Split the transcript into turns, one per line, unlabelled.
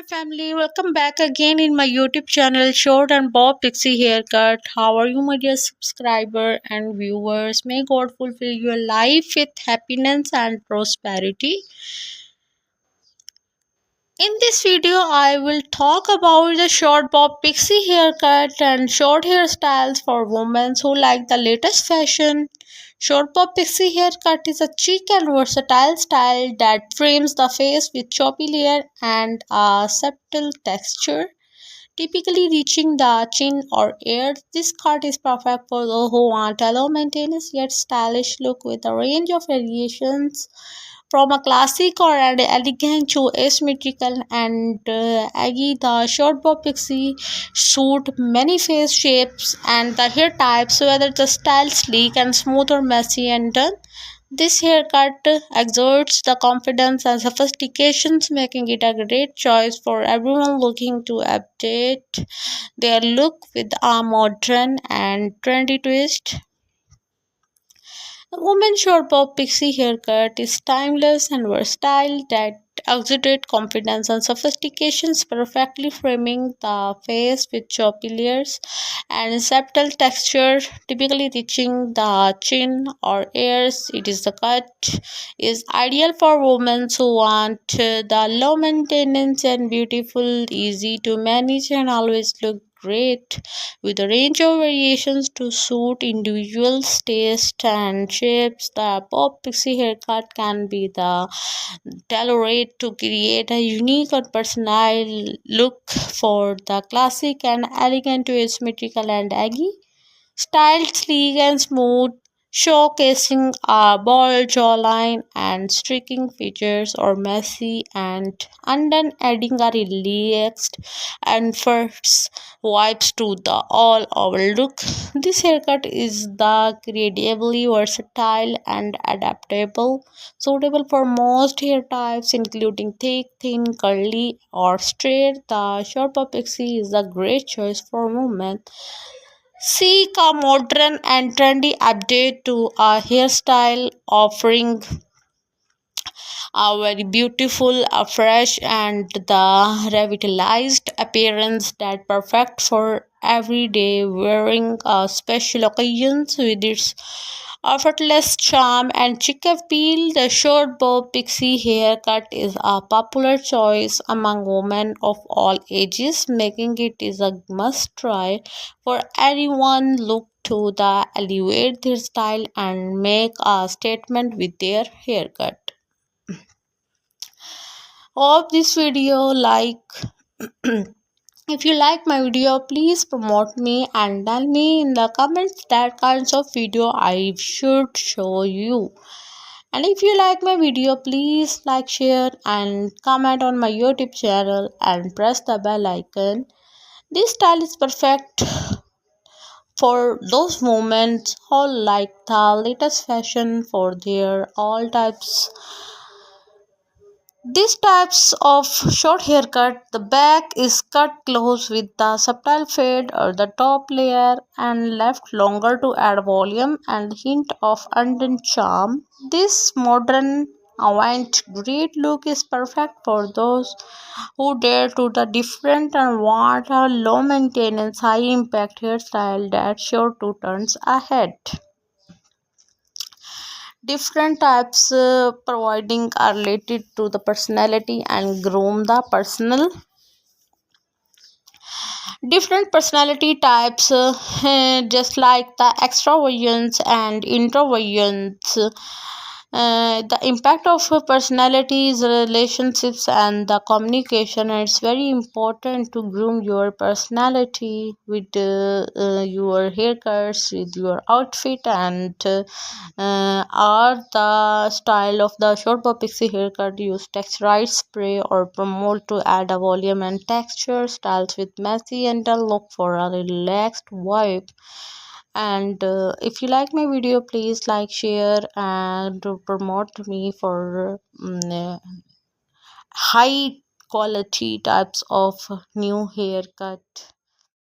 my family, welcome back again in my YouTube channel Short and Bob Pixie Haircut. How are you, my dear subscriber and viewers? May God fulfill your life with happiness and prosperity. In this video, I will talk about the short Bob Pixie haircut and short hairstyles for women who like the latest fashion. Short Bob Pixie haircut is a chic and versatile style that frames the face with choppy hair and a subtle texture, typically reaching the chin or ears. This cut is perfect for those who want a low maintenance yet stylish look with a range of variations from a classic or an elegant to asymmetrical and aggy. The short bob pixie suit many face shapes and the hair types, whether the style sleek and smooth or messy and done. This haircut exerts the confidence and sophistications, making it a great choice for everyone looking to update their look with a modern and trendy twist. The woman's short bob pixie haircut is timeless and versatile that exudes confidence and sophistications, perfectly framing the face with choppy layers and subtle texture, typically reaching the chin or ears. It is the cut is ideal for women who want the low maintenance and beautiful, easy to manage, and always look great, with a range of variations to suit individuals' taste and shapes. The pop pixie haircut can be the tailored to create a unique or personal look for the classic and elegant to asymmetrical and aggy. Styled sleek and smooth, showcasing a bold jawline and streaking features, or messy and undone, adding a relaxed and fresh vibes to the all-over look. This haircut is the incredibly versatile and adaptable, suitable for most hair types, including thick, thin, curly, or straight. The short pixie is a great choice for women seek a modern and trendy update to a hairstyle, offering a very beautiful, fresh, and the revitalized appearance that perfect for everyday wearing, special occasions. With its effortless charm and chic appeal, the short bob pixie haircut is a popular choice among women of all ages, making it is a must try for anyone look to the elevate their style and make a statement with their haircut. Hope this video like if you like my video, please promote me and tell me in the comments that kinds of video I should show you. And if you like my video, please like, share and comment on my YouTube channel and press the bell icon. This style is perfect for those moments who like the latest fashion for their all types. These types of short haircut, the back is cut close with the subtle fade or the top layer and left longer to add volume and hint of undone charm. This modern avant-garde look is perfect for those who dare to the different and want a low maintenance, high impact hairstyle that's sure to turns ahead. Different types providing are related to the personality and groom the personal. Different personality types, just like the extroversions and introversions, the impact of personalities, relationships, and the communication. It's very important to groom your personality with your haircuts, with your outfit, and are the style of the short bob pixie haircut. Use texturized spray or promote to add a volume and texture. Styles with messy and a look for a relaxed vibe. And if you like my video, please like, share and promote me for high quality types of new haircut.